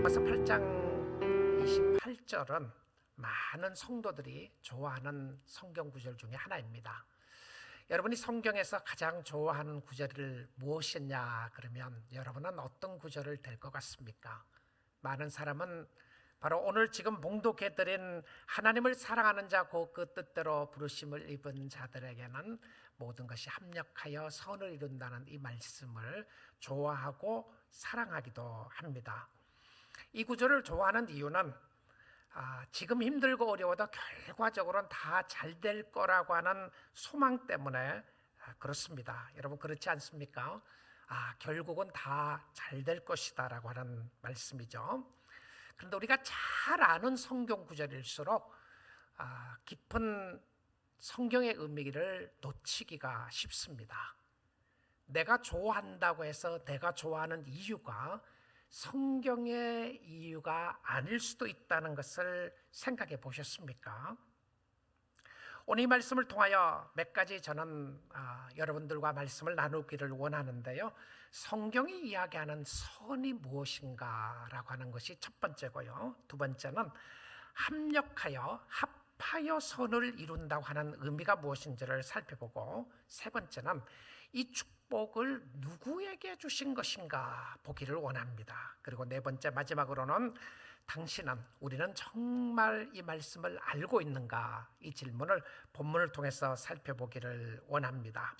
로마서 8장 28절은 많은 성도들이 좋아하는 성경 구절 중에 하나입니다. 여러분이 성경에서 가장 좋아하는 구절이 무엇이냐 그러면 여러분은 어떤 구절을 될 것 같습니까? 많은 사람은 바로 오늘 지금 봉독해드린 하나님을 사랑하는 자 곧 그 뜻대로 부르심을 입은 자들에게는 모든 것이 합력하여 선을 이룬다는 이 말씀을 좋아하고 사랑하기도 합니다. 이 구절을 좋아하는 이유는 지금 힘들고 어려워도 결과적으로는 다 잘 될 거라고 하는 소망 때문에 그렇습니다. 여러분 그렇지 않습니까? 결국은 다 잘 될 것이다 라고 하는 말씀이죠. 그런데 우리가 잘 아는 성경 구절일수록 깊은 성경의 의미를 놓치기가 쉽습니다. 내가 좋아한다고 해서 내가 좋아하는 이유가 성경의 이유가 아닐 수도 있다는 것을 생각해 보셨습니까? 오늘 이 말씀을 통하여 몇 가지 저는 여러분들과 말씀을 나누기를 원하는데요. 성경이 이야기하는 선이 무엇인가 라고 하는 것이 첫 번째고요. 두 번째는 합하여 선을 이룬다고 하는 의미가 무엇인지를 살펴보고, 세 번째는 이 축복을 누구에게 주신 것인가 보기를 원합니다. 그리고 네 번째 마지막으로는 우리는 정말 이 말씀을 알고 있는가, 이 질문을 본문을 통해서 살펴보기를 원합니다.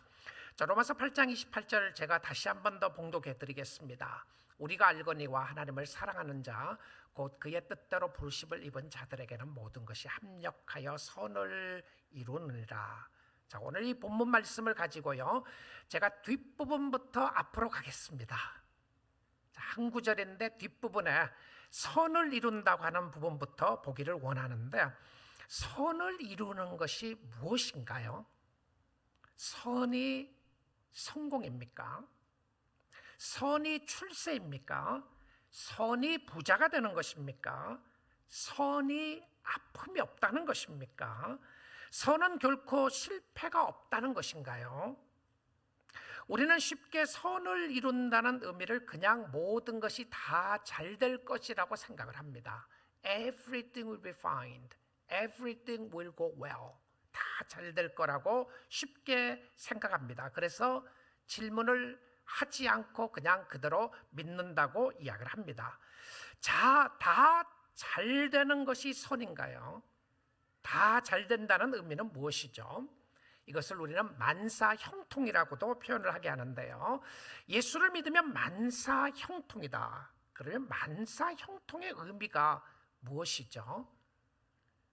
자, 로마서 8장 28절 제가 다시 한 번 더 봉독해 드리겠습니다. 우리가 알거니와 하나님을 사랑하는 자 곧 그의 뜻대로 부르심을 입은 자들에게는 모든 것이 합력하여 선을 이루느니라. 자, 오늘 이 본문 말씀을 가지고요, 제가 뒷부분부터 앞으로 가겠습니다. 자, 한 구절인데 뒷부분에 선을 이룬다고 하는 부분부터 보기를 원하는데, 선을 이루는 것이 무엇인가요? 선이 성공입니까? 선이 출세입니까? 선이 부자가 되는 것입니까? 선이 아픔이 없다는 것입니까? 선은 결코 실패가 없다는 것인가요? 우리는 쉽게 선을 이룬다는 의미를 그냥 모든 것이 다 잘 될 것이라고 생각을 합니다. Everything will be fine. Everything will go well. 다 잘 될 거라고 쉽게 생각합니다. 그래서 질문을 하지 않고 그냥 그대로 믿는다고 이야기를 합니다. 자, 다 잘 되는 것이 선인가요? 다 잘 된다는 의미는 무엇이죠? 이것을 우리는 만사형통이라고도 표현을 하게 하는데요. 예수를 믿으면 만사형통이다. 그러면 만사형통의 의미가 무엇이죠?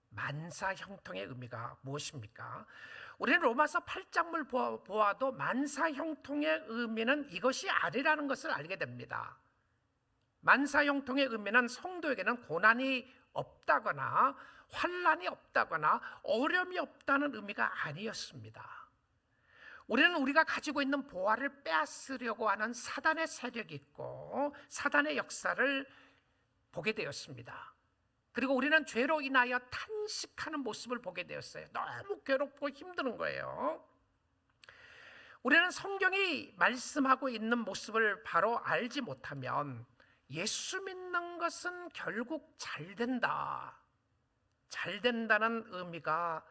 만사형통의 의미가 무엇입니까? 우리는 로마서 8장을 보아도 만사형통의 의미는 이것이 아니라는 것을 알게 됩니다. 만사형통의 의미는 성도에게는 고난이 없다거나 환난이 없다거나 어려움이 없다는 의미가 아니었습니다. 우리는 우리가 가지고 있는 보화를 빼앗으려고 하는 사단의 세력이 있고 사단의 역사를 보게 되었습니다. 그리고 우리는 죄로 인하여 탄식하는 모습을 보게 되었어요. 너무 괴롭고 힘든 거예요. 우리는 성경이 말씀하고 있는 모습을 바로 알지 못하면 예수 믿는 것은 결국 잘 된다, 잘 된다는 의미가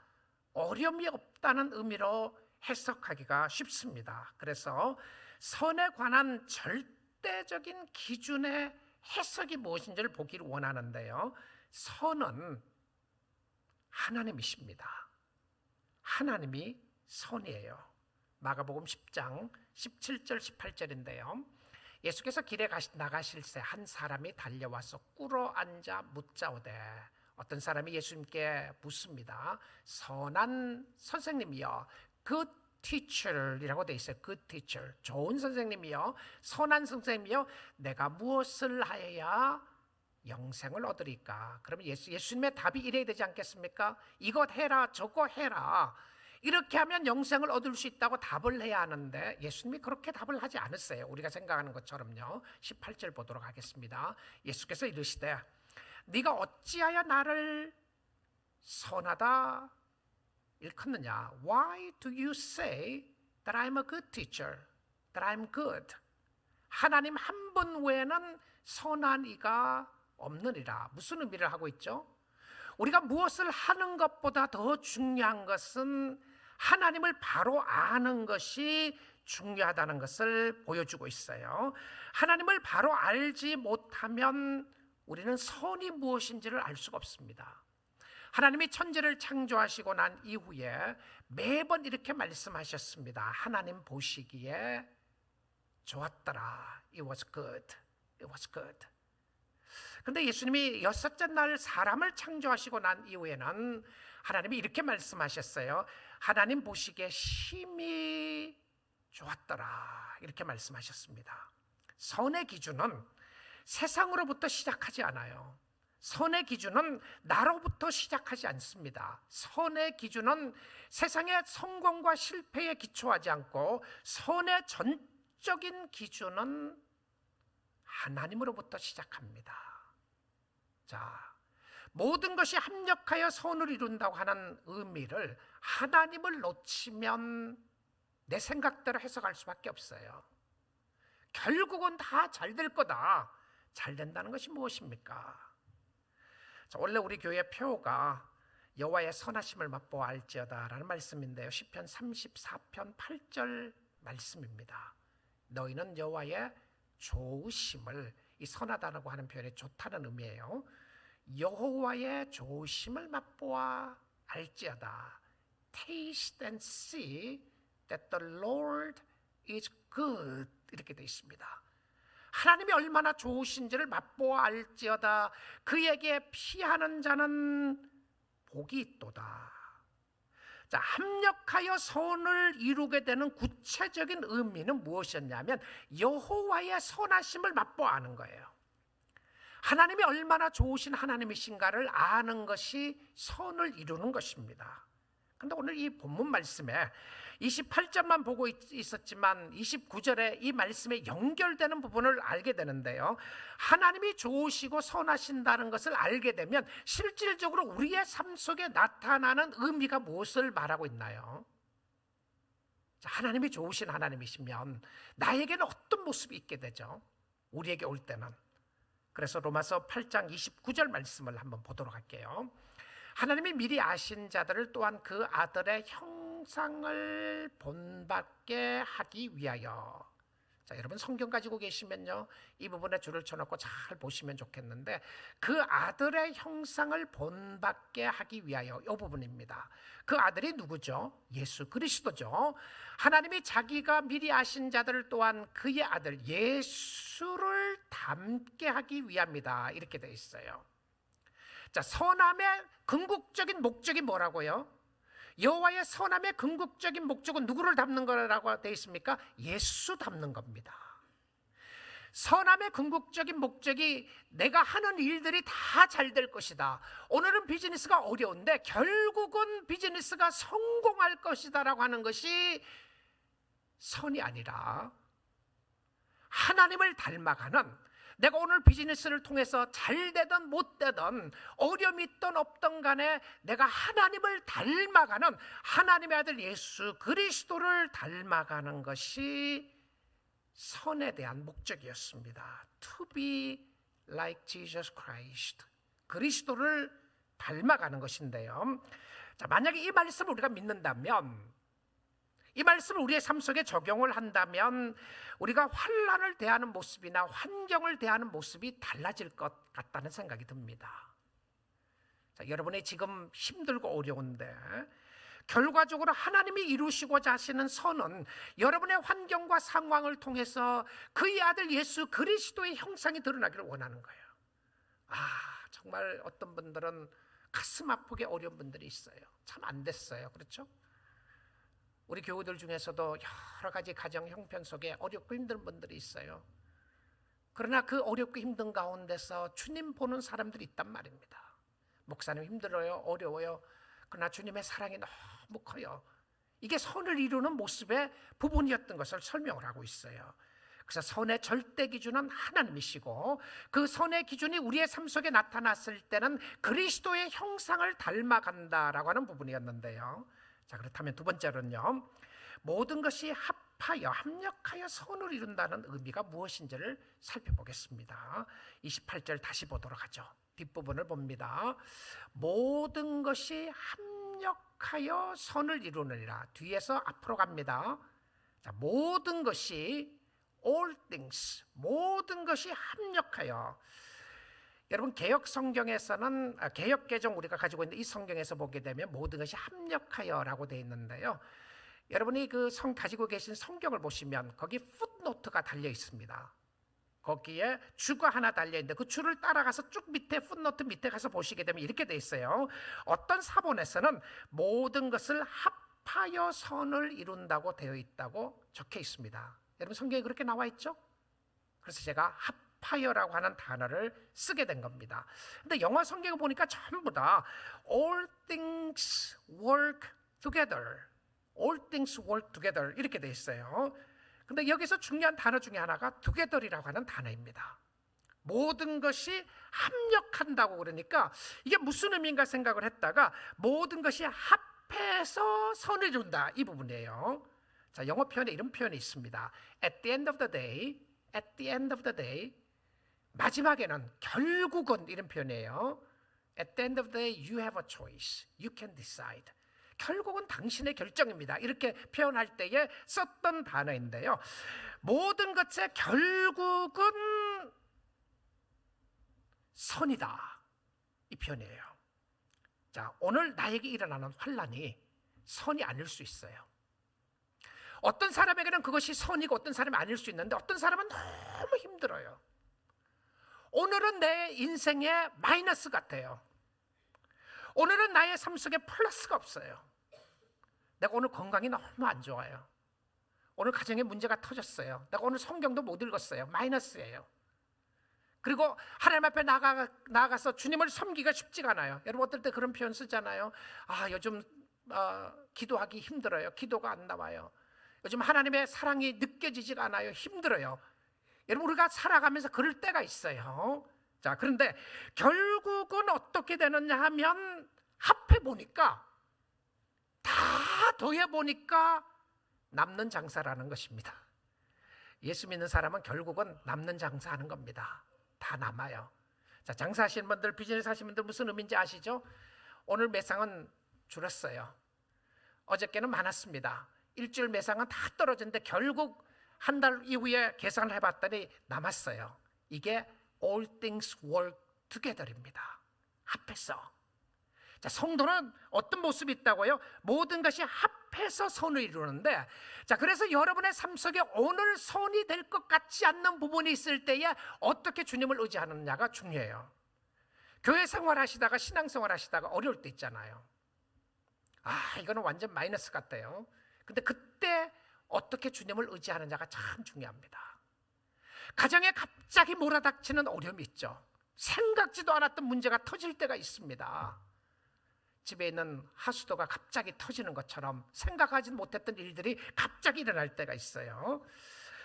어려움이 없다는 의미로 해석하기가 쉽습니다. 그래서 선에 관한 절대적인 기준의 해석이 무엇인지를 보기를 원하는데요. 선은 하나님이십니다. 하나님이 선이에요. 마가복음 10장 17절 18절인데요. 예수께서 길에 나가실 새 한 사람이 달려와서 꿇어 앉아 묻자오되, 어떤 사람이 예수님께 묻습니다. 선한 선생님이여, good teacher이라고 돼 있어요. good teacher, 좋은 선생님이여, 선한 선생님이여, 내가 무엇을 하여야 영생을 얻으리까? 그러면 예수님의 답이 이래야 되지 않겠습니까? 이것 해라, 저거 해라, 이렇게 하면 영생을 얻을 수 있다고 답을 해야 하는데 예수님이 그렇게 답을 하지 않으세요. 우리가 생각하는 것처럼요. 18절 보도록 하겠습니다. 예수께서 이르시되, 네가 어찌하여 나를 선하다 일컫느냐? Why do you say that I'm a good teacher? That I'm good? 하나님 한 분 외에는 선한 이가 없느니라. 무슨 의미를 하고 있죠? 우리가 무엇을 하는 것보다 더 중요한 것은 하나님을 바로 아는 것이 중요하다는 것을 보여주고 있어요. 하나님을 바로 알지 못하면 우리는 선이 무엇인지를 알 수가 없습니다. 하나님이 천지를 창조하시고 난 이후에 매번 이렇게 말씀하셨습니다. 하나님 보시기에 좋았더라. It was good. It was good. 그런데 예수님이 여섯째 날 사람을 창조하시고 난 이후에는 하나님이 이렇게 말씀하셨어요. 하나님 보시기에 심히 좋았더라. 이렇게 말씀하셨습니다. 선의 기준은 세상으로부터 시작하지 않아요. 선의 기준은 나로부터 시작하지 않습니다. 선의 기준은 세상의 성공과 실패에 기초하지 않고 선의 전적인 기준은 하나님으로부터 시작합니다. 자, 모든 것이 합력하여 선을 이룬다고 하는 의미를 하나님을 놓치면 내 생각대로 해석할 수밖에 없어요. 결국은 다 잘 될 거다. 잘 된다는 것이 무엇입니까? 자, 원래 우리 교회 표가 여호와의 선하심을 맛보아 알지어다 라는 말씀인데요, 시편 34편 8절 말씀입니다. 너희는 여호와의 좋으심을, 이 선하다라고 하는 표현이 좋다는 의미예요. 여호와의 좋으심을 맛보아 알지어다. Taste and see that the Lord is good. 이렇게 되어 있습니다. 하나님이 얼마나 좋으신지를 맛보아 알지어다. 그에게 피하는 자는 복이 있도다. 자, 합력하여 선을 이루게 되는 구체적인 의미는 무엇이었냐면 여호와의 선하심을 맛보아 아는 거예요. 하나님이 얼마나 좋으신 하나님이신가를 아는 것이 선을 이루는 것입니다. 그런데 오늘 이 본문 말씀에 28절만 보고 있었지만 29절에 이 말씀에 연결되는 부분을 알게 되는데요, 하나님이 좋으시고 선하신다는 것을 알게 되면 실질적으로 우리의 삶 속에 나타나는 의미가 무엇을 말하고 있나요? 자, 하나님이 좋으신 하나님이시면 나에게는 어떤 모습이 있게 되죠? 우리에게 올 때는. 그래서 로마서 8장 29절 말씀을 한번 보도록 할게요. 하나님이 미리 아신 자들을 또한 그 아들의 형상을 본받게 하기 위하여. 자, 여러분 성경 가지고 계시면요, 이 부분에 줄을 쳐놓고 잘 보시면 좋겠는데, 그 아들의 형상을 본받게 하기 위하여, 이 부분입니다. 그 아들이 누구죠? 예수 그리스도죠. 하나님이 자기가 미리 아신 자들을 또한 그의 아들 예수를 닮게 하기 위함이다. 이렇게 되어 있어요. 자, 선함의 궁극적인 목적이 뭐라고요? 여호와의 선함의 궁극적인 목적은 누구를 닮는 거라고 되어 있습니까? 예수 닮는 겁니다. 선함의 궁극적인 목적이 내가 하는 일들이 다 잘 될 것이다. 오늘은 비즈니스가 어려운데 결국은 비즈니스가 성공할 것이다 라고 하는 것이 선이 아니라 하나님을 닮아가는, 내가 오늘 비즈니스를 통해서 잘 되든 못 되든 어려움이 있든 없든 간에 내가 하나님을 닮아가는, 하나님의 아들 예수 그리스도를 닮아가는 것이 선에 대한 목적이었습니다. To be like Jesus Christ. 그리스도를 닮아가는 것인데요. 자, 만약에 이 말씀을 우리가 믿는다면, 이 말씀을 우리의 삶 속에 적용을 한다면 우리가 환난을 대하는 모습이나 환경을 대하는 모습이 달라질 것 같다는 생각이 듭니다. 자, 여러분이 지금 힘들고 어려운데 결과적으로 하나님이 이루시고자 하시는 선은 여러분의 환경과 상황을 통해서 그의 아들 예수 그리스도의 형상이 드러나기를 원하는 거예요. 정말 어떤 분들은 가슴 아프게 어려운 분들이 있어요. 참 안 됐어요. 그렇죠? 우리 교우들 중에서도 여러 가지 가정 형편 속에 어렵고 힘든 분들이 있어요. 그러나 그 어렵고 힘든 가운데서 주님 보는 사람들이 있단 말입니다. 목사님 힘들어요, 어려워요. 그러나 주님의 사랑이 너무 커요. 이게 선을 이루는 모습의 부분이었던 것을 설명을 하고 있어요. 그래서 선의 절대 기준은 하나님이시고, 그 선의 기준이 우리의 삶 속에 나타났을 때는 그리스도의 형상을 닮아간다라고 하는 부분이었는데요. 자, 그렇다면 두 번째로는요, 모든 것이 합력하여 선을 이룬다는 의미가 무엇인지를 살펴보겠습니다. 28절 다시 보도록 하죠. 뒷부분을 봅니다. 모든 것이 합력하여 선을 이루느니라. 뒤에서 앞으로 갑니다. 자, 모든 것이 all things, 모든 것이 합력하여. 여러분 개역 성경에서는 개역 개정 우리가 가지고 있는 이 성경에서 보게 되면 모든 것이 합력하여라고 되어 있는데요. 여러분이 그 가지고 계신 성경을 보시면 거기 풋노트가 달려 있습니다. 거기에 주가 하나 달려 있는데 그 주를 따라가서 쭉 밑에 풋노트 밑에 가서 보시게 되면 이렇게 돼 있어요. 어떤 사본에서는 모든 것을 합하여 선을 이룬다고 되어 있다고 적혀 있습니다. 여러분 성경에 그렇게 나와 있죠? 그래서 제가 합하여라고 하는 단어를 쓰게 된 겁니다. 근데 영어 성경을 보니까 전부 다 all things work together, all things work together 이렇게 돼 있어요. 근데 여기서 중요한 단어 중에 하나가 together이라고 하는 단어입니다. 모든 것이 합력한다고 그러니까 이게 무슨 의미인가 생각을 했다가 모든 것이 합해서 선을 이룬다 이 부분이에요. 자, 영어 표현에 이런 표현이 있습니다. At the end of the day, at the end of the day, 마지막에는 결국은 이런 표현이에요. At the end of the day, you have a choice. You can decide. 결국은 당신의 결정입니다. 이렇게 표현할 때에 썼던 단어인데요. 모든 것의 결국은 선이다. 이 표현이에요. 자, 오늘 나에게 일어나는 환난이 선이 아닐 수 있어요. 어떤 사람에게는 그것이 선이고 어떤 사람이 아닐 수 있는데 어떤 사람은 너무 힘들어요. 오늘은 내 인생의 마이너스 같아요. 오늘은 나의 삶 속에 플러스가 없어요. 내가 오늘 건강이 너무 안 좋아요. 오늘 가정에 문제가 터졌어요. 내가 오늘 성경도 못 읽었어요. 마이너스예요. 그리고 하나님 앞에 나가서 주님을 섬기기가 쉽지가 않아요. 여러분 어떨 때 그런 표현 쓰잖아요. 아, 요즘 기도하기 힘들어요. 기도가 안 나와요. 요즘 하나님의 사랑이 느껴지지가 않아요. 힘들어요. 여러분 우리가 살아가면서 그럴 때가 있어요. 자, 그런데 결국은 어떻게 되느냐 하면 합해 보니까 다 더해 보니까 남는 장사라는 것입니다. 예수 믿는 사람은 결국은 남는 장사하는 겁니다. 다 남아요. 자, 장사하시는 분들, 비즈니스 하시는 분들 무슨 의미인지 아시죠? 오늘 매상은 줄었어요. 어저께는 많았습니다. 일주일 매상은 다 떨어졌는데 결국 한 달 이후에 계산을 해봤더니 남았어요. 이게 all things work together입니다. 합해서. 자, 성도는 어떤 모습이 있다고요? 모든 것이 합해서 선을 이루는데, 자, 그래서 여러분의 삶 속에 오늘 선이 될 것 같지 않는 부분이 있을 때에 어떻게 주님을 의지하느냐가 중요해요. 교회 생활하시다가 신앙생활 하시다가 어려울 때 있잖아요. 아, 이거는 완전 마이너스 같아요. 근데 그때 어떻게 주님을 의지하느냐가 참 중요합니다. 가정에 갑자기 몰아닥치는 어려움이 있죠. 생각지도 않았던 문제가 터질 때가 있습니다. 집에 있는 하수도가 갑자기 터지는 것처럼 생각하지 못했던 일들이 갑자기 일어날 때가 있어요.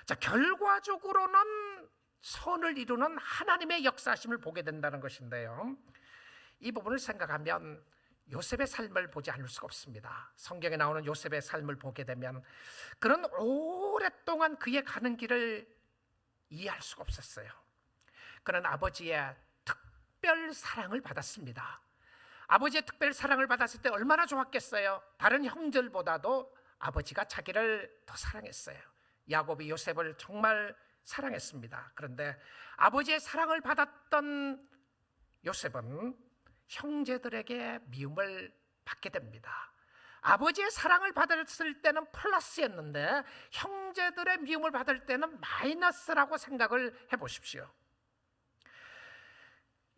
자, 결과적으로는 선을 이루는 하나님의 역사심을 보게 된다는 것인데요. 이 부분을 생각하면 요셉의 삶을 보지 않을 수가 없습니다. 성경에 나오는 요셉의 삶을 보게 되면 그런 오랫동안 그의 가는 길을 이해할 수가 없었어요. 그는 아버지의 특별 사랑을 받았습니다. 아버지의 특별 사랑을 받았을 때 얼마나 좋았겠어요. 다른 형들보다도 아버지가 자기를 더 사랑했어요. 야곱이 요셉을 정말 사랑했습니다. 그런데 아버지의 사랑을 받았던 요셉은 형제들에게 미움을 받게 됩니다. 아버지의 사랑을 받았을 때는 플러스였는데 형제들의 미움을 받을 때는 마이너스라고 생각을 해보십시오.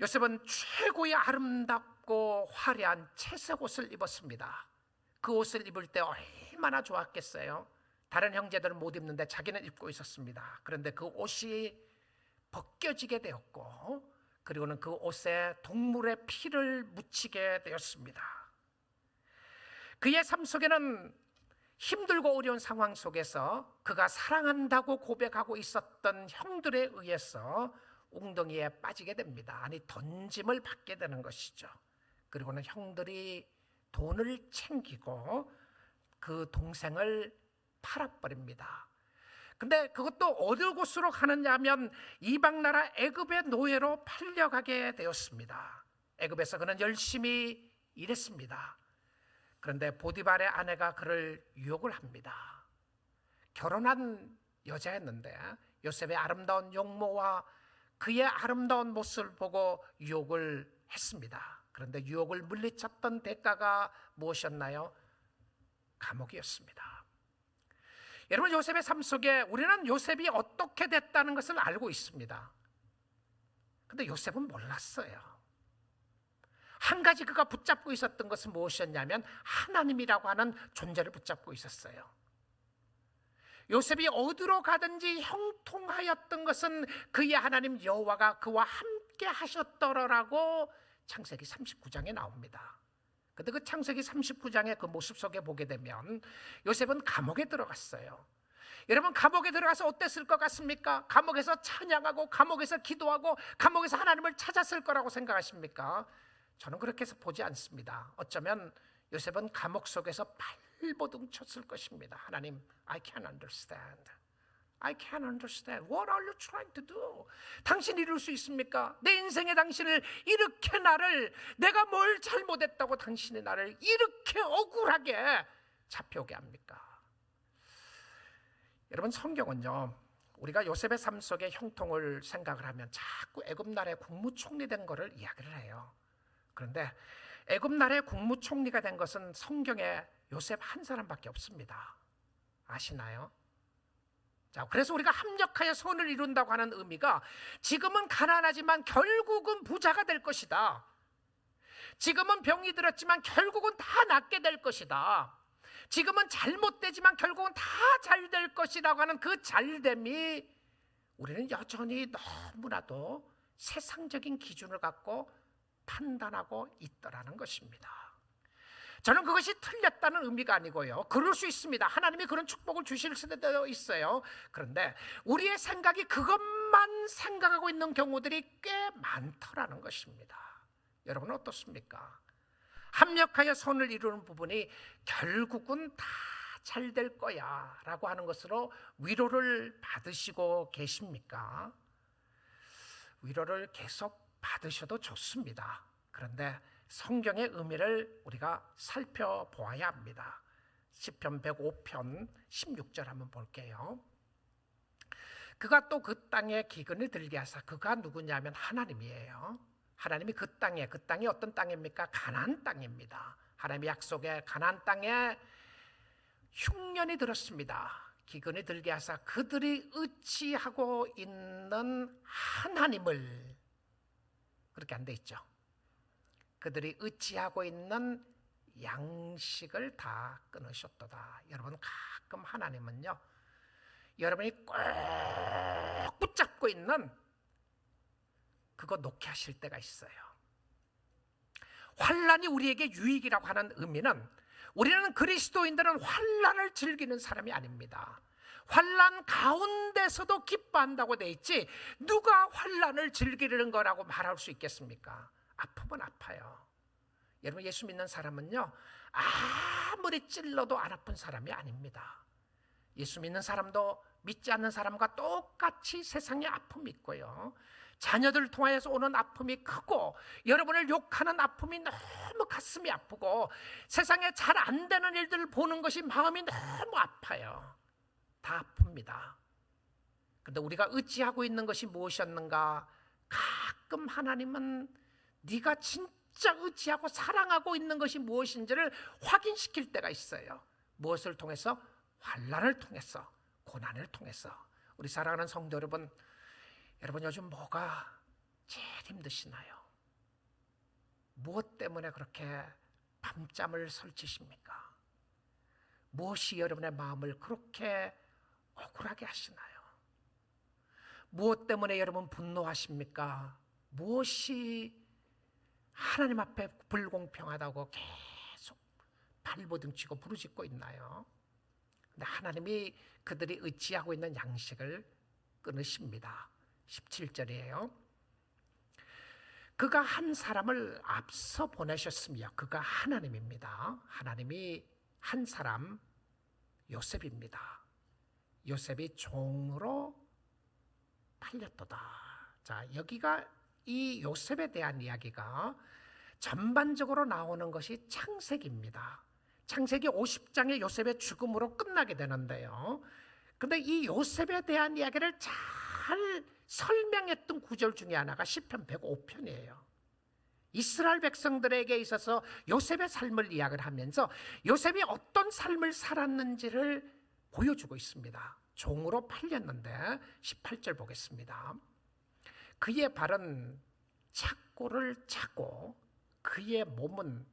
요셉은 최고의 아름답고 화려한 채색 옷을 입었습니다. 그 옷을 입을 때 얼마나 좋았겠어요. 다른 형제들은 못 입는데 자기는 입고 있었습니다. 그런데 그 옷이 벗겨지게 되었고, 그리고는 그 옷에 동물의 피를 묻히게 되었습니다. 그의 삶 속에는 힘들고 어려운 상황 속에서 그가 사랑한다고 고백하고 있었던 형들에 의해서 웅덩이에 빠지게 됩니다. 아니, 던짐을 받게 되는 것이죠. 그리고는 형들이 돈을 챙기고 그 동생을 팔아버립니다. 근데 그것도 어느 곳으로 가느냐 하면 이방 나라 애굽의 노예로 팔려가게 되었습니다. 애굽에서 그는 열심히 일했습니다. 그런데 보디발의 아내가 그를 유혹을 합니다. 결혼한 여자였는데 요셉의 아름다운 용모와 그의 아름다운 모습을 보고 유혹을 했습니다. 그런데 유혹을 물리쳤던 대가가 무엇이었나요? 감옥이었습니다. 여러분, 요셉의 삶 속에 우리는 요셉이 어떻게 됐다는 것을 알고 있습니다. 그런데 요셉은 몰랐어요. 한 가지 그가 붙잡고 있었던 것은 무엇이었냐면 하나님이라고 하는 존재를 붙잡고 있었어요. 요셉이 어디로 가든지 형통하였던 것은 그의 하나님 여호와가 그와 함께 하셨더라라고 창세기 39장에 나옵니다. 근데 그 창세기 39장의 그 모습 속에 보게 되면 요셉은 감옥에 들어갔어요. 여러분, 감옥에 들어가서 어땠을 것 같습니까? 감옥에서 찬양하고 감옥에서 기도하고 감옥에서 하나님을 찾았을 거라고 생각하십니까? 저는 그렇게 해서 보지 않습니다. 어쩌면 요셉은 감옥 속에서 발버둥 쳤을 것입니다. 하나님, I can't understand. I can't understand. What are you trying to do? 당신 이룰 수 있습니까? 내 인생에 당신을 이렇게 내가 뭘 잘못했다고 당신이 나를 이렇게 억울하게 잡혀오게 합니까? 여러분, 성경은요, 우리가 요셉의 삶 속의 형통을 생각을 하면 자꾸 애굽 나라의 국무총리 된 것을 이야기를 해요. 그런데 애굽 나라의 국무총리가 된 것은 성경에 요셉 한 사람밖에 없습니다. 아시나요? 자, 그래서 우리가 합력하여 선을 이룬다고 하는 의미가 지금은 가난하지만 결국은 부자가 될 것이다. 지금은 병이 들었지만 결국은 다 낫게 될 것이다. 지금은 잘못되지만 결국은 다 잘 될 것이라고 하는 그 잘됨이 우리는 여전히 너무나도 세상적인 기준을 갖고 판단하고 있더라는 것입니다. 저는 그것이 틀렸다는 의미가 아니고요, 그럴 수 있습니다. 하나님이 그런 축복을 주실 수도 있어요. 그런데 우리의 생각이 그것만 생각하고 있는 경우들이 꽤 많더라는 것입니다. 여러분은 어떻습니까? 합력하여 선을 이루는 부분이 결국은 다 잘 될 거야 라고 하는 것으로 위로를 받으시고 계십니까? 위로를 계속 받으셔도 좋습니다. 그런데 성경의 의미를 우리가 살펴보아야 합니다. 시편 105편 16절 한번 볼게요. 그가 또 그 땅에 기근을 들게 하사, 그가 누구냐면 하나님이에요. 하나님이 그 땅이 어떤 땅입니까? 가나안 땅입니다. 하나님의 약속의 가나안 땅에 흉년이 들었습니다. 기근이 들게 하사 그들이 의지하고 있는 하나님을, 그렇게 안 돼 있죠. 그들이 의지하고 있는 양식을 다 끊으셨도다. 여러분, 가끔 하나님은요, 여러분이 꼭 붙잡고 있는 그거 놓게 하실 때가 있어요. 환난이 우리에게 유익이라고 하는 의미는, 우리는 그리스도인들은 환난을 즐기는 사람이 아닙니다. 환난 가운데서도 기뻐한다고 돼 있지 누가 환난을 즐기는 거라고 말할 수 있겠습니까? 아프면 아파요. 여러분, 예수 믿는 사람은요, 아무리 찔러도 안 아픈 사람이 아닙니다. 예수 믿는 사람도 믿지 않는 사람과 똑같이 세상에 아픔이 있고요, 자녀들 통하여서 오는 아픔이 크고, 여러분을 욕하는 아픔이 너무 가슴이 아프고, 세상에 잘 안 되는 일들을 보는 것이 마음이 너무 아파요. 다 아픕니다. 그런데 우리가 의지하고 있는 것이 무엇이었는가? 가끔 하나님은 네가 진짜 의지하고 사랑하고 있는 것이 무엇인지를 확인시킬 때가 있어요. 무엇을 통해서? 환난을 통해서, 고난을 통해서. 우리 사랑하는 성도 여러분, 요즘 뭐가 제일 힘드시나요? 무엇 때문에 그렇게 밤잠을 설치십니까? 무엇이 여러분의 마음을 그렇게 억울하게 하시나요? 무엇 때문에 여러분 분노하십니까? 무엇이 하나님 앞에 불공평하다고 계속 발버둥치고 부르짖고 있나요? 근데 하나님이 그들이 의지하고 있는 양식을 끊으십니다. 17절이에요. 그가 한 사람을 앞서 보내셨으며, 그가 하나님입니다. 하나님이 한 사람, 요셉입니다. 요셉이 종으로 팔렸도다. 자, 여기가 이 요셉에 대한 이야기가 전반적으로 나오는 것이 창세기입니다. 창세기 50장의 요셉의 죽음으로 끝나게 되는데요. 근데 이 요셉에 대한 이야기를 잘 설명했던 구절 중에 하나가 시편 105편이에요. 이스라엘 백성들에게 있어서 요셉의 삶을 이야기를 하면서 요셉이 어떤 삶을 살았는지를 보여주고 있습니다. 종으로 팔렸는데 18절 보겠습니다. 그의 발은 착고를 차고 그의 몸은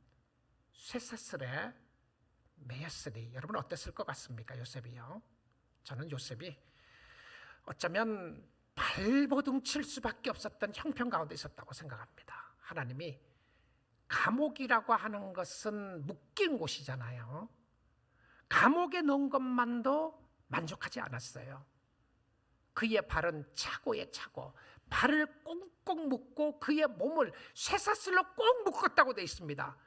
쇠사슬에 매였으니. 여러분 어땠을 것 같습니까? 요셉이요. 저는 요셉이 어쩌면 발버둥 칠 수밖에 없었던 형편 가운데 있었다고 생각합니다. 하나님이 감옥이라고 하는 것은 묶인 곳이잖아요. 감옥에 넣은 것만도 만족하지 않았어요. 그의 발은 차고에 차고 발을 꽁꽁 묶고 그의 몸을 쇠사슬로 꼭 묶었다고 되어 있습니다.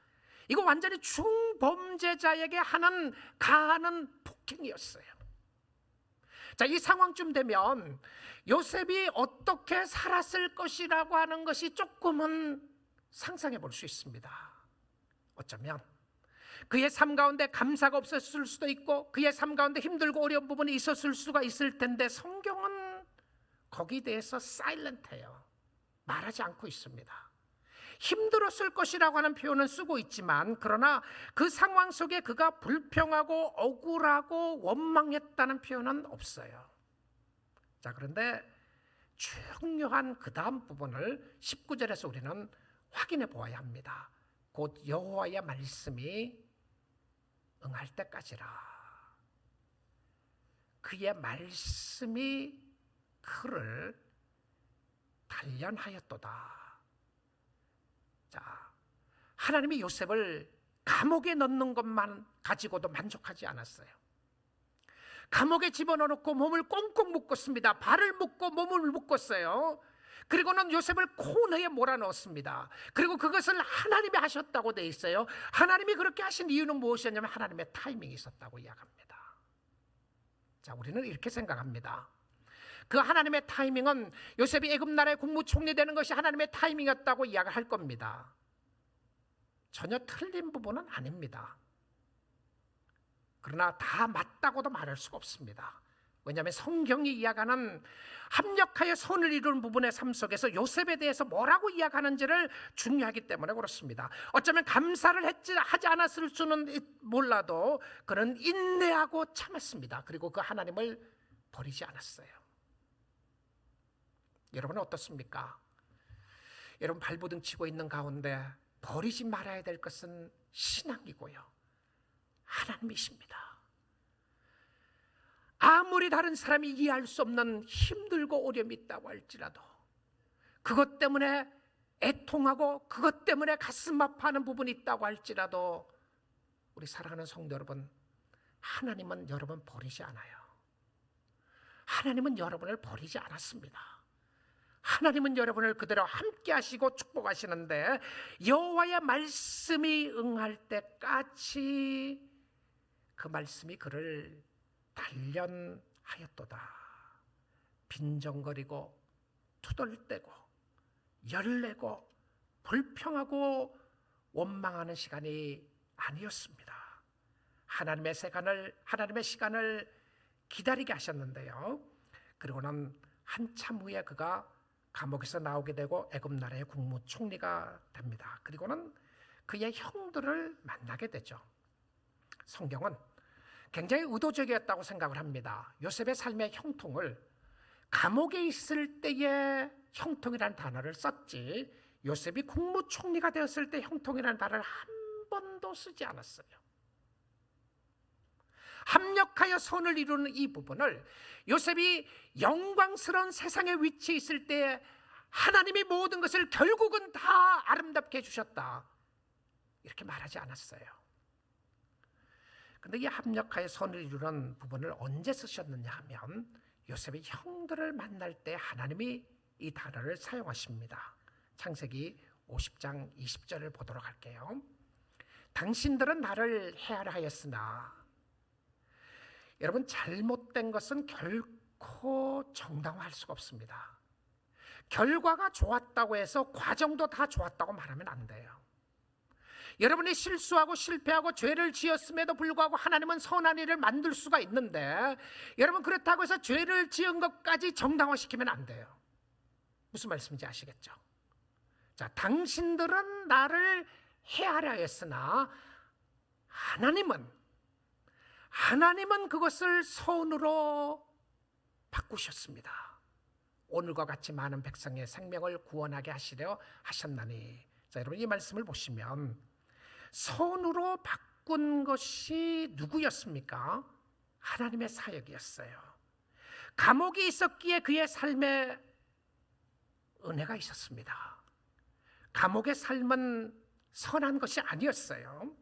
이거 완전히 중범죄자에게 하는 가하는 폭행이었어요. 자, 이 상황쯤 되면 요셉이 어떻게 살았을 것이라고 하는 것이 조금은 상상해 볼 수 있습니다. 어쩌면 그의 삶 가운데 감사가 없었을 수도 있고 그의 삶 가운데 힘들고 어려운 부분이 있었을 수가 있을 텐데 성경은 거기에 대해서 사일런트해요. 말하지 않고 있습니다. 힘들었을 것이라고 하는 표현은 쓰고 있지만 그러나 그 상황 속에 그가 불평하고 억울하고 원망했다는 표현은 없어요. 자, 그런데 중요한 그 다음 부분을 19절에서 우리는 확인해 보아야 합니다. 곧 여호와의 말씀이 응할 때까지라. 그의 말씀이 그를 단련하였도다. 자, 하나님이 요셉을 감옥에 넣는 것만 가지고도 만족하지 않았어요. 감옥에 집어넣고 몸을 꽁꽁 묶었습니다. 발을 묶고 몸을 묶었어요. 그리고는 요셉을 코너에 몰아넣었습니다. 그리고 그것을 하나님이 하셨다고 되어 있어요. 하나님이 그렇게 하신 이유는 무엇이었냐면 하나님의 타이밍이 있었다고 이야기합니다. 자, 우리는 이렇게 생각합니다. 그 하나님의 타이밍은 요셉이 애굽 나라의 국무총리 되는 것이 하나님의 타이밍이었다고 이야기할 겁니다. 전혀 틀린 부분은 아닙니다. 그러나 다 맞다고도 말할 수가 없습니다. 왜냐하면 성경이 이야기하는 합력하여 선을 이루는 부분의 삶 속에서 요셉에 대해서 뭐라고 이야기하는지를 중요하기 때문에 그렇습니다. 어쩌면 감사를 하지 않았을 수는 몰라도 그는 인내하고 참았습니다. 그리고 그 하나님을 버리지 않았어요. 여러분은 어떻습니까? 여러분 발버둥 치고 있는 가운데 버리지 말아야 될 것은 신앙이고요, 하나님이십니다. 아무리 다른 사람이 이해할 수 없는 힘들고 어려움이 있다고 할지라도 그것 때문에 애통하고 그것 때문에 가슴 아파하는 부분이 있다고 할지라도 우리 사랑하는 성도 여러분, 하나님은 여러분 버리지 않아요. 하나님은 여러분을 버리지 않았습니다. 하나님은 여러분을 그대로 함께 하시고 축복하시는데 여호와의 말씀이 응할 때까지 그 말씀이 그를 단련하였도다. 빈정거리고 투덜대고 열내고 불평하고 원망하는 시간이 아니었습니다. 하나님의 시간을 기다리게 하셨는데요. 그리고는 한참 후에 그가 감옥에서 나오게 되고 애굽 나라의 국무총리가 됩니다. 그리고는 그의 형들을 만나게 되죠. 성경은 굉장히 의도적이었다고 생각을 합니다. 요셉의 삶의 형통을 감옥에 있을 때의 형통이라는 단어를 썼지 요셉이 국무총리가 되었을 때 형통이라는 단어를 한 번도 쓰지 않았어요. 합력하여 선을 이루는 이 부분을 요셉이 영광스러운 세상의 위치에 있을 때 하나님이 모든 것을 결국은 다 아름답게 해주셨다, 이렇게 말하지 않았어요. 그런데 이 합력하여 선을 이루는 부분을 언제 쓰셨느냐 하면 요셉의 형들을 만날 때 하나님이 이 단어를 사용하십니다. 창세기 50장 20절을 보도록 할게요. 당신들은 나를 해하려 하였으나 여러분, 잘못된 것은 결코 정당화할 수가 없습니다. 결과가 좋았다고 해서 과정도 다 좋았다고 말하면 안 돼요. 여러분이 실수하고 실패하고 죄를 지었음에도 불구하고 하나님은 선한 일을 만들 수가 있는데, 여러분, 그렇다고 해서 죄를 지은 것까지 정당화시키면 안 돼요. 무슨 말씀인지 아시겠죠? 자, 당신들은 나를 해하려 했으나 하나님은 그것을 선으로 바꾸셨습니다. 오늘과 같이 많은 백성의 생명을 구원하게 하시려 하셨나니. 자, 여러분, 이 말씀을 보시면 선으로 바꾼 것이 누구였습니까? 하나님의 사역이었어요. 감옥이 있었기에 그의 삶에 은혜가 있었습니다. 감옥의 삶은 선한 것이 아니었어요.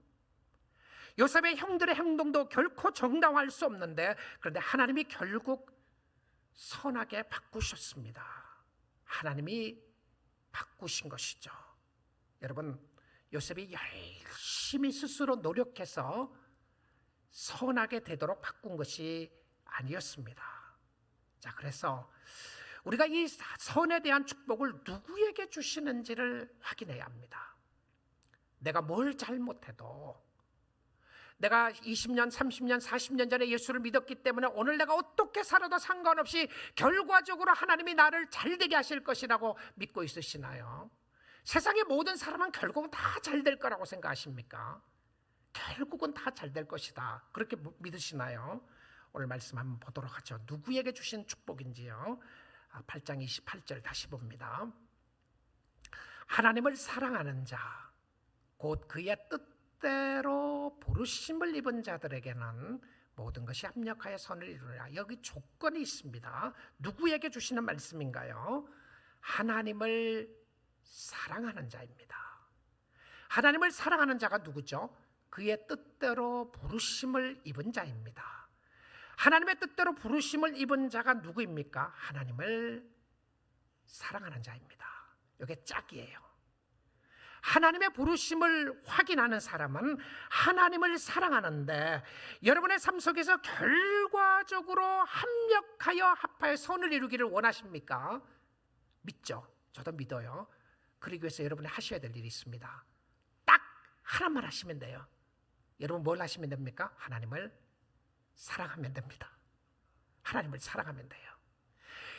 요셉의 형들의 행동도 결코 정당화할 수 없는데, 그런데 하나님이 결국 선하게 바꾸셨습니다. 하나님이 바꾸신 것이죠. 여러분, 요셉이 열심히 스스로 노력해서 선하게 되도록 바꾼 것이 아니었습니다. 자, 그래서 우리가 이 선에 대한 축복을 누구에게 주시는지를 확인해야 합니다. 내가 뭘 잘못해도, 내가 20년, 30년, 40년 전에 예수를 믿었기 때문에 오늘 내가 어떻게 살아도 상관없이 결과적으로 하나님이 나를 잘되게 하실 것이라고 믿고 있으시나요? 세상의 모든 사람은 결국은 다 잘 될 거라고 생각하십니까? 결국은 다 잘 될 것이다, 그렇게 믿으시나요? 오늘 말씀 한번 보도록 하죠. 누구에게 주신 축복인지요. 8장 28절 다시 봅니다. 하나님을 사랑하는 자, 곧 그의 뜻대로 부르심을 입은 자들에게는 모든 것이 합력하여 선을 이루리라. 여기 조건이 있습니다. 누구에게 주시는 말씀인가요? 하나님을 사랑하는 자입니다. 하나님을 사랑하는 자가 누구죠? 그의 뜻대로 부르심을 입은 자입니다. 하나님의 뜻대로 부르심을 입은 자가 누구입니까? 하나님을 사랑하는 자입니다. 이게 짝이에요. 하나님의 부르심을 확인하는 사람은 하나님을 사랑하는데, 여러분의 삶 속에서 결과적으로 합력하여 합하여 선을 이루기를 원하십니까? 믿죠? 저도 믿어요. 그러기 위해서 여러분이 하셔야 될 일이 있습니다. 딱 하나만 하시면 돼요. 여러분 뭘 하시면 됩니까? 하나님을 사랑하면 됩니다. 하나님을 사랑하면 돼요.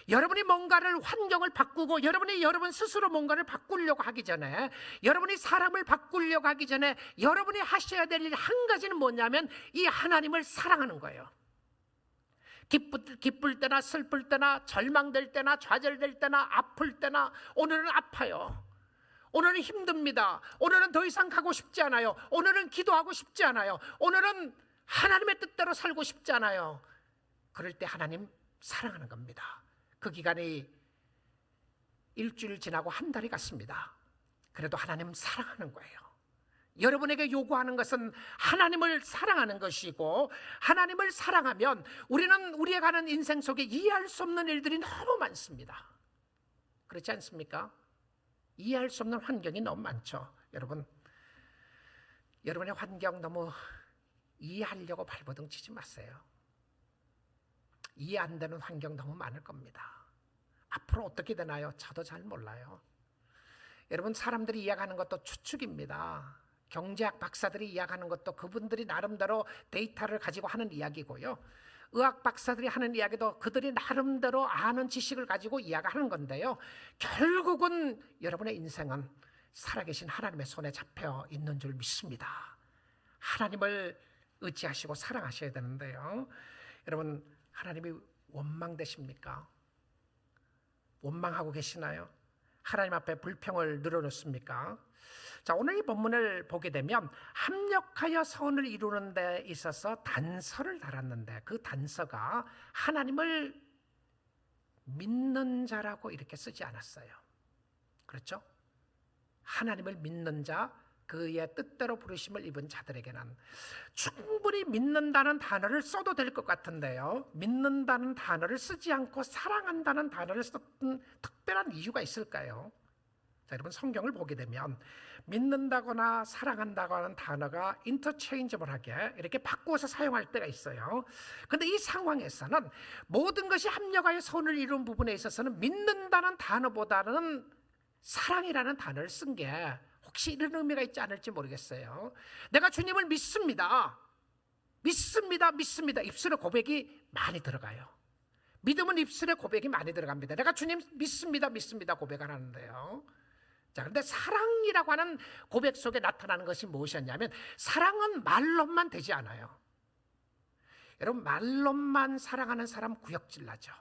여러분이 뭔가를, 환경을 바꾸고 여러분 스스로 뭔가를 바꾸려고 하기 전에, 여러분이 사람을 바꾸려고 하기 전에 여러분이 하셔야 될 일 한 가지는 뭐냐면 이 하나님을 사랑하는 거예요. 기쁠 때나 슬플 때나 절망될 때나 좌절될 때나 아플 때나, 오늘은 아파요, 오늘은 힘듭니다, 오늘은 더 이상 가고 싶지 않아요, 오늘은 기도하고 싶지 않아요, 오늘은 하나님의 뜻대로 살고 싶지 않아요. 그럴 때 하나님 사랑하는 겁니다. 그 기간이 일주일 지나고 한 달이 갔습니다. 그래도 하나님 사랑하는 거예요. 여러분에게 요구하는 것은 하나님을 사랑하는 것이고, 하나님을 사랑하면 우리가 가는 인생 속에 이해할 수 없는 일들이 너무 많습니다. 그렇지 않습니까? 이해할 수 없는 환경이 너무 많죠. 여러분의 환경 너무 이해하려고 발버둥 치지 마세요. 이해 안 되는 환경 너무 많을 겁니다. 앞으로 어떻게 되나요? 저도 잘 몰라요. 여러분, 사람들이 이야기하는 것도 추측입니다. 경제학 박사들이 이야기하는 것도 그분들이 나름대로 데이터를 가지고 하는 이야기고요. 의학 박사들이 하는 이야기도 그들이 나름대로 아는 지식을 가지고 이야기하는 건데요. 결국은 여러분의 인생은 살아계신 하나님의 손에 잡혀 있는 줄 믿습니다. 하나님을 의지하시고 사랑하셔야 되는데요. 여러분, 하나님이 원망되십니까? 원망하고 계시나요? 하나님 앞에 불평을 늘어놓습니까? 자, 오늘 이 본문을 보게 되면 합력하여 선을 이루는 데 있어서 단서를 달았는데, 그 단서가 하나님을 믿는 자라고 이렇게 쓰지 않았어요. 그렇죠? 하나님을 믿는 자, 그의 뜻대로 부르심을 입은 자들에게는, 충분히 믿는다는 단어를 써도 될 것 같은데요, 믿는다는 단어를 쓰지 않고 사랑한다는 단어를 썼던 특별한 이유가 있을까요? 자, 여러분 성경을 보게 되면 믿는다거나 사랑한다고 하는 단어가 인터체인저블하게 이렇게 바꾸어서 사용할 때가 있어요. 그런데 이 상황에서는 모든 것이 합력하여 선을 이룬 부분에 있어서는 믿는다는 단어보다는 사랑이라는 단어를 쓴 게 혹시 이런 의미가 있지 않을지 모르겠어요. 내가 주님을 믿습니다. 믿습니다. 믿습니다. 입술에 고백이 많이 들어가요. 믿음은 입술에 고백이 많이 들어갑니다. 내가 주님 믿습니다. 믿습니다. 고백을 하는데요. 자, 그런데 사랑이라고 하는 고백 속에 나타나는 것이 무엇이었냐면 사랑은 말로만 되지 않아요. 여러분 말로만 사랑하는 사람 구역질 나죠.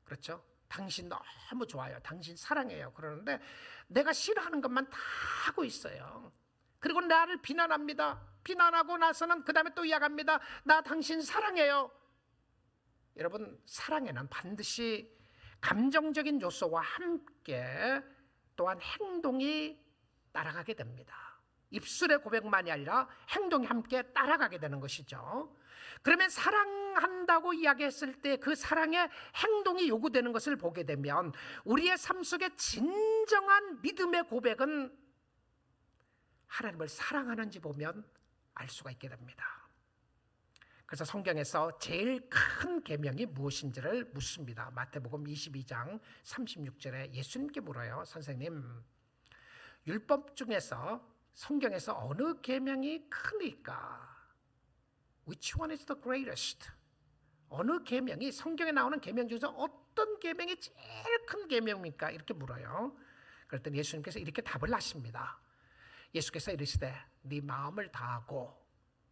그렇죠? 당신 너무 좋아요. 당신 사랑해요. 그러는데 내가 싫어하는 것만 다 하고 있어요. 그리고 나를 비난합니다. 비난하고 나서는 그 다음에 또 이야기합니다. 나 당신 사랑해요. 여러분 사랑에는 반드시 감정적인 요소와 함께 또한 행동이 따라가게 됩니다. 입술의 고백만이 아니라 행동이 함께 따라가게 되는 것이죠. 그러면 사랑한다고 이야기했을 때 그 사랑의 행동이 요구되는 것을 보게 되면 우리의 삶 속에 진정한 믿음의 고백은 하나님을 사랑하는지 보면 알 수가 있게 됩니다. 그래서 성경에서 제일 큰 계명이 무엇인지를 묻습니다. 마태복음 22장 36절에 예수님께 물어요. 선생님, 율법 중에서 성경에서 어느 계명이 크니까? Which one is the greatest? 어느 계명이 성경에 나오는 계명 중에서 어떤 계명이 제일 큰 계명입니까? 이렇게 물어요. 그랬더니 예수님께서 이렇게 답을 하십니다. 예수께서 이르시되 네 마음을 다하고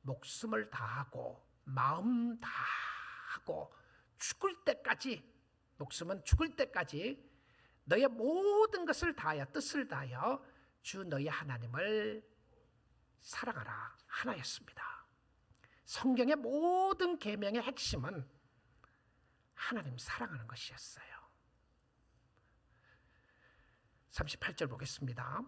목숨을 다하고 마음 다하고 죽을 때까지, 목숨은 죽을 때까지 너의 모든 것을 다하여 뜻을 다하여 주 너희 하나님을 사랑하라 하나였습니다. 성경의 모든 계명의 핵심은 하나님 사랑하는 것이었어요. 38절 보겠습니다.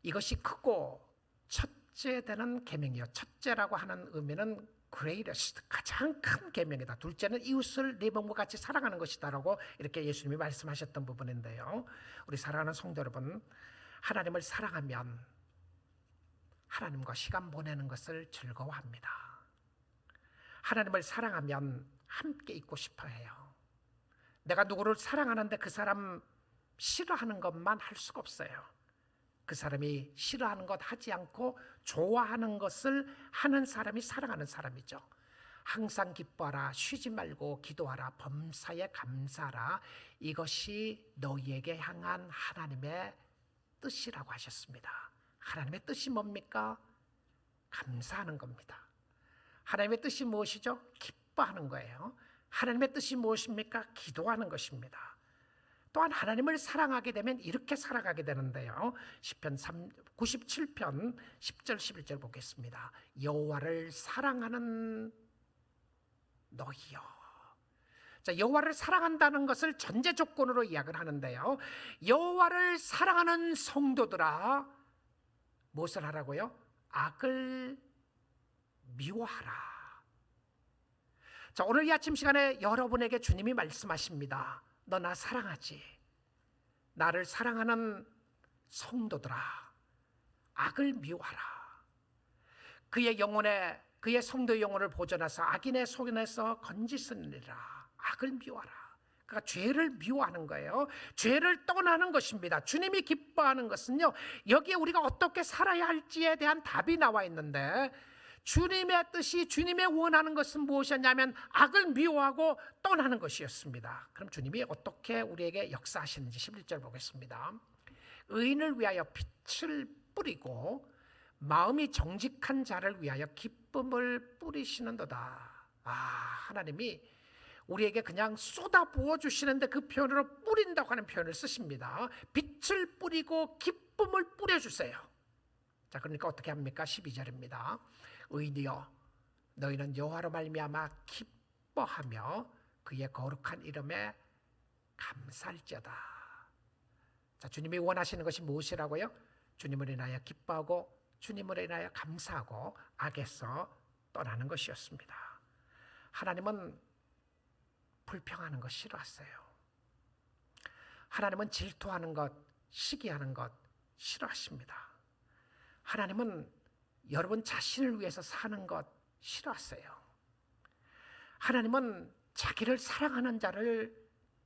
이것이 크고 첫째 되는 계명이요. 첫째라고 하는 의미는 greatest, 가장 큰 계명이다. 둘째는 이웃을 네 몸과 같이 사랑하는 것이다라고 이렇게 예수님이 말씀하셨던 부분인데요. 우리 사랑하는 성도 여러분, 하나님을 사랑하면 하나님과 시간 보내는 것을 즐거워합니다. 하나님을 사랑하면 함께 있고 싶어 해요. 내가 누구를 사랑하는데 그 사람 싫어하는 것만 할 수가 없어요. 그 사람이 싫어하는 것 하지 않고 좋아하는 것을 하는 사람이 사랑하는 사람이죠. 항상 기뻐하라, 쉬지 말고 기도하라, 범사에 감사하라. 이것이 너희에게 향한 하나님의 뜻이라고 하셨습니다. 하나님의 뜻이 뭡니까? 감사하는 겁니다. 하나님의 뜻이 무엇이죠? 기뻐하는 거예요. 하나님의 뜻이 무엇입니까? 기도하는 것입니다. 또한 하나님을 사랑하게 되면 이렇게 살아가게 되는데요. 시편 97편 10절 11절 보겠습니다. 여호와를 사랑하는 너희여. 자, 여호와를 사랑한다는 것을 전제 조건으로 이야기를 하는데요. 여호와를 사랑하는 성도들아 무엇을 하라고요? 악을 미워하라. 자, 오늘 이 아침 시간에 여러분에게 주님이 말씀하십니다. 너 나 사랑하지? 나를 사랑하는 성도들아, 악을 미워하라. 그의 영혼에, 그의 성도의 영혼을 보존하사 악인의 손에서 건지시느니라. 악을 미워하라. 그러니까 죄를 미워하는 거예요. 죄를 떠나는 것입니다. 주님이 기뻐하는 것은요, 여기에 우리가 어떻게 살아야 할지에 대한 답이 나와 있는데, 주님의 뜻이, 주님의 원하는 것은 무엇이었냐면 악을 미워하고 떠나는 것이었습니다. 그럼 주님이 어떻게 우리에게 역사하시는지 11절 보겠습니다. 의인을 위하여 빛을 뿌리고 마음이 정직한 자를 위하여 기쁨을 뿌리시는도다. 하나님이 우리에게 그냥 쏟아 부어 주시는데 그 표현으로 뿌린다고 하는 표현을 쓰십니다. 빛을 뿌리고 기쁨을 뿌려주세요. 자, 그러니까 어떻게 합니까? 12절입니다. 의인이여 너희는 여호와로 말미암아 기뻐하며 그의 거룩한 이름에 감사할지어다. 자, 주님이 원하시는 것이 무엇이라고요? 주님을 인하여 기뻐하고 주님을 인하여 감사하고 악에서 떠나는 것이었습니다. 하나님은 불평하는 것 싫어하세요. 하나님은 질투하는 것, 시기하는 것 싫어하십니다. 하나님은 여러분 자신을 위해서 사는 것 싫어하세요. 하나님은 자기를 사랑하는 자를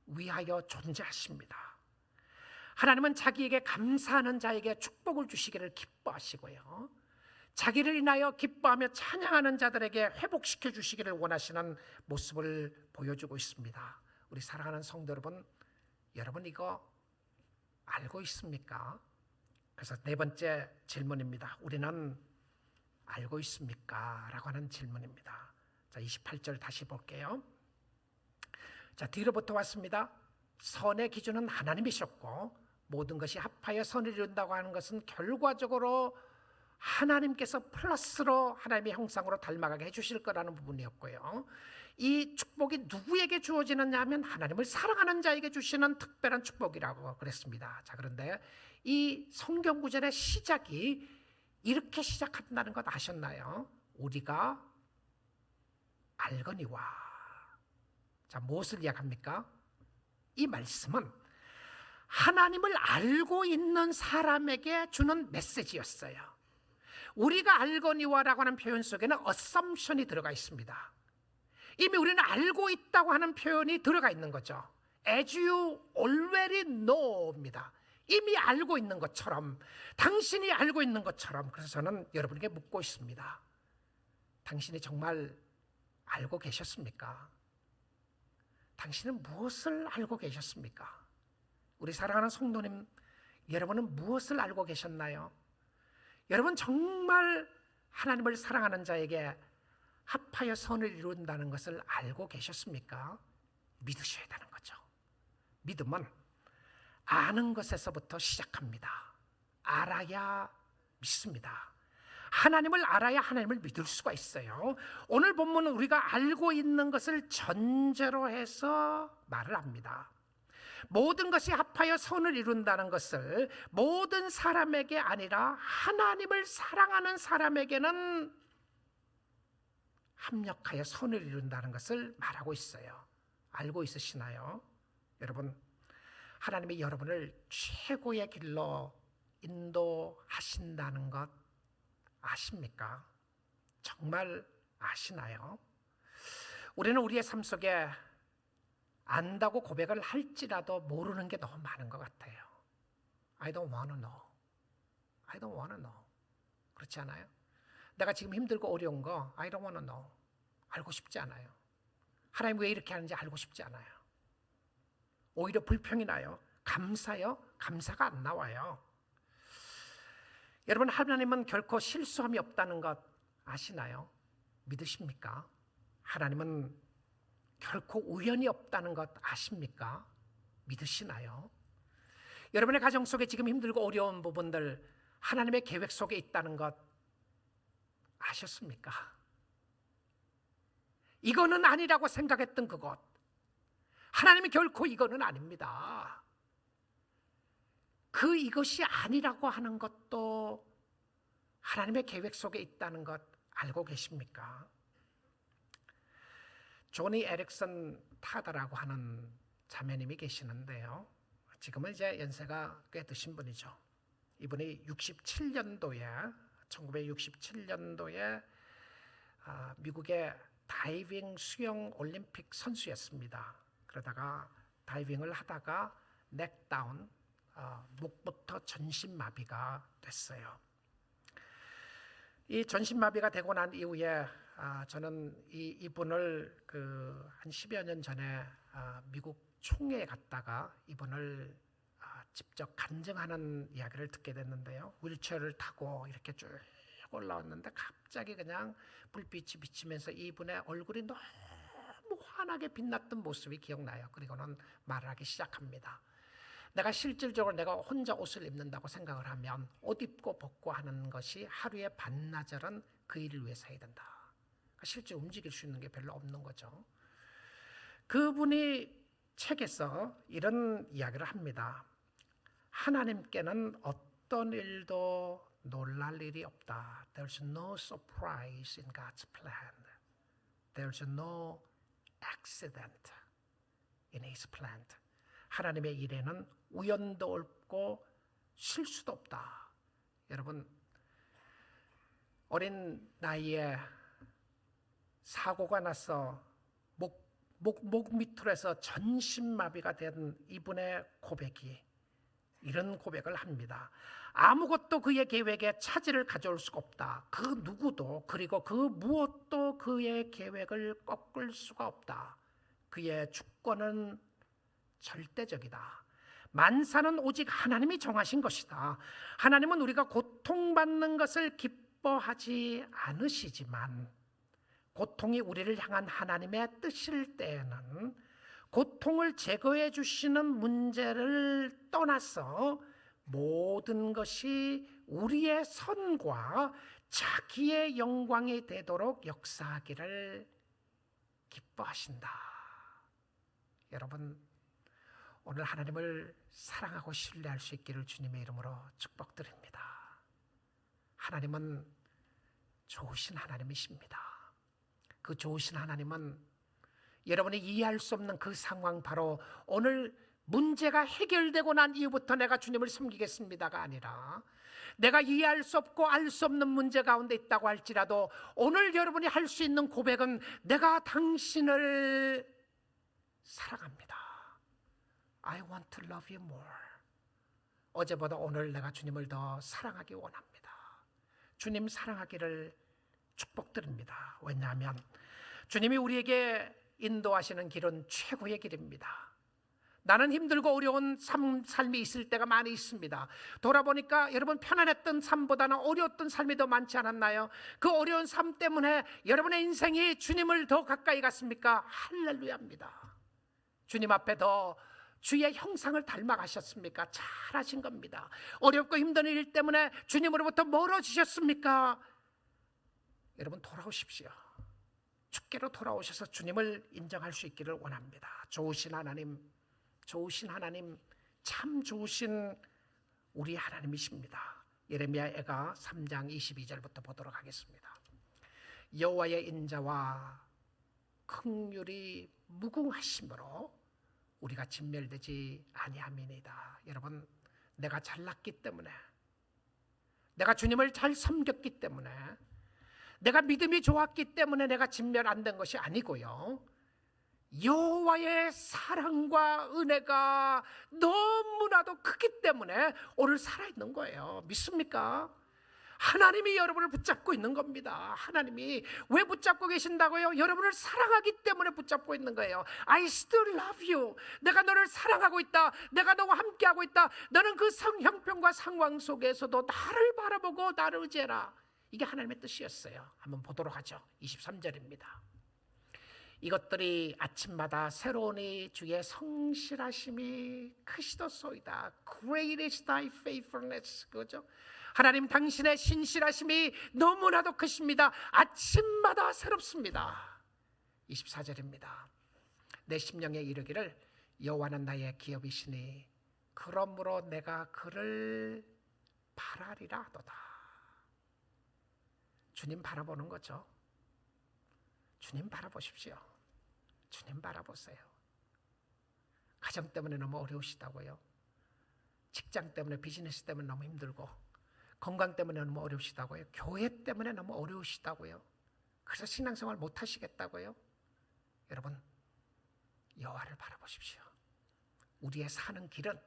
위하여 존재하십니다. 하나님은 자기에게 감사하는 자에게 축복을 주시기를 기뻐하시고요, 자기를 인하여 기뻐하며 찬양하는 자들에게 회복시켜 주시기를 원하시는 모습을 보여주고 있습니다. 우리 사랑하는 성도 여러분 이거 알고 있습니까? 그래서 네 번째 질문입니다. 우리는 알고 있습니까? 라고 하는 질문입니다. 자, 28절 다시 볼게요. 자, 뒤로부터 왔습니다. 선의 기준은 하나님이셨고 모든 것이 합하여 선을 이룬다고 하는 것은 결과적으로 하나님께서 플러스로 하나님의 형상으로 닮아가게 해주실 거라는 부분이었고요, 이 축복이 누구에게 주어지느냐 하면 하나님을 사랑하는 자에게 주시는 특별한 축복이라고 그랬습니다. 자, 그런데 이 성경 구절의 시작이 이렇게 시작한다는 것 아셨나요? 우리가 알거니와. 자, 무엇을 이야기합니까? 이 말씀은 하나님을 알고 있는 사람에게 주는 메시지였어요. 우리가 알거니와라고 하는 표현 속에는 assumption이 들어가 있습니다. 이미 우리는 알고 있다고 하는 표현이 들어가 있는 거죠. As you already know입니다. 이미 알고 있는 것처럼, 당신이 알고 있는 것처럼. 그래서 저는 여러분에게 묻고 있습니다. 당신이 정말 알고 계셨습니까? 당신은 무엇을 알고 계셨습니까? 우리 사랑하는 성도님, 여러분은 무엇을 알고 계셨나요? 여러분 정말 하나님을 사랑하는 자에게 합하여 선을 이룬다는 것을 알고 계셨습니까? 믿으셔야 되는 거죠. 믿음은 아는 것에서부터 시작합니다. 알아야 믿습니다. 하나님을 알아야 하나님을 믿을 수가 있어요. 오늘 본문은 우리가 알고 있는 것을 전제로 해서 말을 합니다. 모든 것이 합하여 선을 이룬다는 것을 모든 사람에게 아니라 하나님을 사랑하는 사람에게는 합력하여 선을 이룬다는 것을 말하고 있어요. 알고 있으시나요? 여러분, 하나님이 여러분을 최고의 길로 인도하신다는 것 아십니까? 정말 아시나요? 우리는 우리의 삶 속에 안다고 고백을 할지라도 모르는 게 너무 많은 것 같아요. I don't want to know. I don't want to know. 그렇지 않아요? 내가 지금 힘들고 어려운 거 I don't want to know. 알고 싶지 않아요. 하나님 왜 이렇게 하는지 알고 싶지 않아요. 오히려 불평이 나요. 감사요? 감사가 안 나와요. 여러분, 하나님은 결코 실수함이 없다는 것 아시나요? 믿으십니까? 하나님은 결코 우연이 없다는 것 아십니까? 믿으시나요? 여러분의 가정 속에 지금 힘들고 어려운 부분들 하나님의 계획 속에 있다는 것 아셨습니까? 이거는 아니라고 생각했던 그것, 하나님이 결코 이거는 아닙니다. 이것이 아니라고 하는 것도 하나님의 계획 속에 있다는 것 알고 계십니까? 조니 에릭슨 타다라고 하는 자매님이 계시는데요, 지금은 이제 연세가 꽤 드신 분이죠. 이분이 1967년도에 미국의 다이빙 수영 올림픽 선수였습니다. 그러다가 다이빙을 하다가 넥다운, 목부터 전신마비가 됐어요. 이 전신마비가 되고 난 이후에 저는 이분을 한 10여 년 전에 미국 총회에 갔다가 이분을 직접 간증하는 이야기를 듣게 됐는데요, 휠체어를 타고 이렇게 쭉 올라왔는데 갑자기 그냥 불빛이 비치면서 이분의 얼굴이 너무 환하게 빛났던 모습이 기억나요. 그리고는 말을 하기 시작합니다. 내가 실질적으로 내가 혼자 옷을 입는다고 생각을 하면 옷 입고 벗고 하는 것이 하루의 반나절은 그 일을 위해서 해야 된다. 그러니까 실제 움직일 수 있는 게 별로 없는 거죠. 그분이 책에서 이런 이야기를 합니다. 하나님께는 어떤 일도 놀랄 일이 없다. There's no surprise in God's plan. There's no accident in His plan. 하나님의 일에는 우연도 없고 실수도 없다. 여러분, 어린 나이에 사고가 나서 목 밑으로서 전신마비가 된 이분의 고백이 이런 고백을 합니다. 아무것도 그의 계획에 차질을 가져올 수가 없다. 그 누구도 그리고 그 무엇도 그의 계획을 꺾을 수가 없다. 그의 주권은 절대적이다. 만사는 오직 하나님이 정하신 것이다. 하나님은 우리가 고통받는 것을 기뻐하지 않으시지만 고통이 우리를 향한 하나님의 뜻일 때에는 고통을 제거해 주시는 문제를 떠나서 모든 것이 우리의 선과 자기의 영광이 되도록 역사하기를 기뻐하신다. 여러분, 오늘 하나님을 사랑하고 신뢰할 수 있기를 주님의 이름으로 축복드립니다. 하나님은 좋으신 하나님이십니다. 그 좋으신 하나님은 여러분이 이해할 수 없는 그 상황, 바로 오늘 문제가 해결되고 난 이후부터 내가 주님을 섬기겠습니다가 아니라, 내가 이해할 수 없고 알 수 없는 문제 가운데 있다고 할지라도 오늘 여러분이 할 수 있는 고백은 내가 당신을 사랑합니다. I want to love you more. 어제보다 오늘 내가 주님을 더 사랑하기 원합니다. 주님 사랑하기를 축복드립니다. 왜냐하면 주님이 우리에게 인도하시는 길은 최고의 길입니다. 나는 힘들고 어려운 삶이 있을 때가 많이 있습니다. 돌아보니까 여러분, 편안했던 삶보다는 어려웠던 삶이 더 많지 않았나요? 그 어려운 삶 때문에 여러분의 인생이 주님을 더 가까이 갔습니까? 할렐루야입니다. 주님 앞에 더 주의 형상을 닮아가셨습니까? 잘하신 겁니다. 어렵고 힘든 일 때문에 주님으로부터 멀어지셨습니까? 여러분, 돌아오십시오. 주께로 돌아오셔서 주님을 인정할 수 있기를 원합니다. 좋으신 하나님, 좋으신 하나님, 참 좋으신 우리 하나님이십니다. 예레미야가 3장 22절부터 보도록 하겠습니다. 여호와의 인자와 긍휼이 무궁하심으로 우리가 진멸되지 아니함이니이다. 여러분, 내가 잘났기 때문에, 내가 주님을 잘 섬겼기 때문에, 내가 믿음이 좋았기 때문에 내가 진멸 안 된 것이 아니고요, 여호와의 사랑과 은혜가 너무나도 크기 때문에 오늘 살아있는 거예요. 믿습니까? 하나님이 여러분을 붙잡고 있는 겁니다. 하나님이 왜 붙잡고 계신다고요? 여러분을 사랑하기 때문에 붙잡고 있는 거예요. I still love you. 내가 너를 사랑하고 있다. 내가 너와 함께하고 있다. 너는 그 형편과 상황 속에서도 나를 바라보고 나를 의지해라. 이게 하나님의 뜻이었어요. 한번 보도록 하죠. 23절입니다. 이것들이 아침마다 새로우니 주의 성실하심이 크시도소이다. Great is thy faithfulness. 그죠? 하나님, 당신의 신실하심이 너무나도 크십니다. 아침마다 새롭습니다. 24절입니다. 내 심령에 이르기를 여호와는 나의 기업이시니 그러므로 내가 그를 바라리라 하도다. 주님 바라보는 거죠. 주님 바라보십시오. 주님 바라보세요. 가정 때문에 너무 어려우시다고요? 직장 때문에, 비즈니스 때문에 너무 힘들고, 건강 때문에 너무 어려우시다고요? 교회 때문에 너무 어려우시다고요? 그래서 신앙생활 못 하시겠다고요? 여러분, 여호와를 바라보십시오. 우리의 사는 길은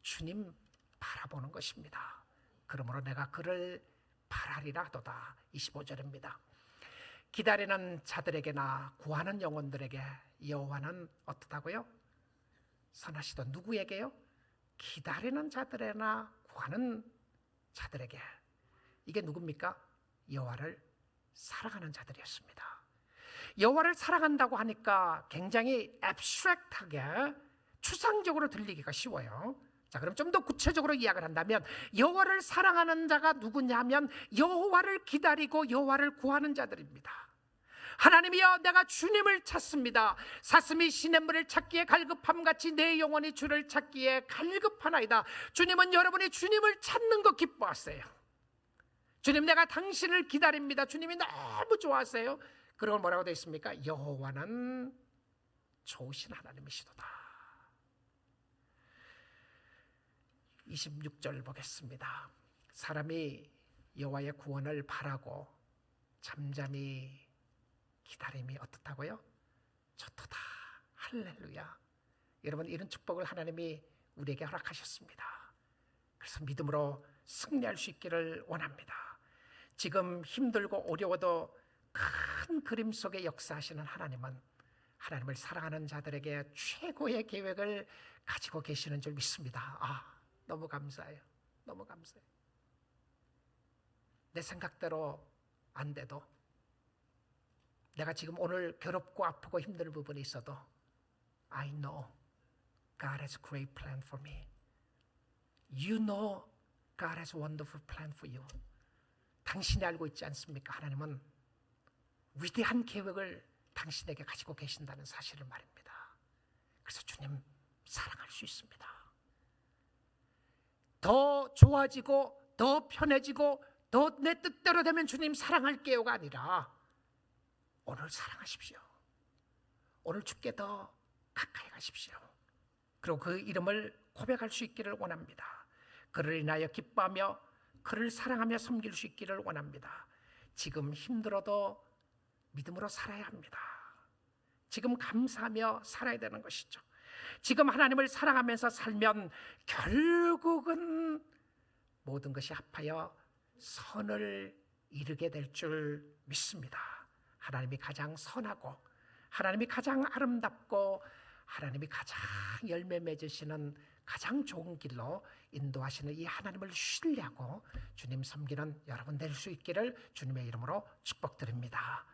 주님 바라보는 것입니다. 그러므로 내가 그를 바라리라 하도다. 25절입니다. 기다리는 자들에게나 구하는 영혼들에게 여호와는 어떻다고요? 선하시던 누구에게요? 기다리는 자들에나 구하는 자들에게. 이게 누굽니까? 여호와를 사랑하는 자들이었습니다. 여호와를 사랑한다고 하니까 굉장히 앱스트랙트하게 추상적으로 들리기가 쉬워요. 자, 그럼 좀 더 구체적으로 이야기를 한다면 여호와를 사랑하는 자가 누구냐면 여호와를 기다리고 여호와를 구하는 자들입니다. 하나님이여, 내가 주님을 찾습니다. 사슴이 시냇물을 찾기에 갈급함같이 내 영혼이 주를 찾기에 갈급하나이다. 주님은 여러분이 주님을 찾는 거 기뻐하세요. 주님, 내가 당신을 기다립니다. 주님이 너무 좋아하세요. 그리고 뭐라고 되어 있습니까? 여호와는 좋으신 하나님이시도다. 26절 보겠습니다. 사람이 여호와의 구원을 바라고 잠잠히 기다림이 어떻다고요? 좋도다. 할렐루야. 여러분, 이런 축복을 하나님이 우리에게 허락하셨습니다. 그래서 믿음으로 승리할 수 있기를 원합니다. 지금 힘들고 어려워도 큰 그림 속에 역사하시는 하나님은 하나님을 사랑하는 자들에게 최고의 계획을 가지고 계시는 줄 믿습니다. 너무 감사해요. 너무 감사해요. 내 생각대로 안 돼도, 내가 지금 오늘 괴롭고 아프고 힘든 부분이 있어도 I know God has a great plan for me. You know God has a wonderful plan for you. 당신이 알고 있지 않습니까? 하나님은 위대한 계획을 당신에게 가지고 계신다는 사실을 말입니다. 그래서 주님 사랑할 수 있습니다. 더 좋아지고 더 편해지고 더 내 뜻대로 되면 주님 사랑할게요가 아니라 오늘 사랑하십시오. 오늘 주께 더 가까이 가십시오. 그리고 그 이름을 고백할 수 있기를 원합니다. 그를 인하여 기뻐하며 그를 사랑하며 섬길 수 있기를 원합니다. 지금 힘들어도 믿음으로 살아야 합니다. 지금 감사하며 살아야 되는 것이죠. 지금 하나님을 사랑하면서 살면 결국은 모든 것이 합하여 선을 이루게 될 줄 믿습니다. 하나님이 가장 선하고 하나님이 가장 아름답고 하나님이 가장 열매 맺으시는 가장 좋은 길로 인도하시는 이 하나님을 신뢰하고 주님 섬기는 여러분 될 수 있기를 주님의 이름으로 축복드립니다.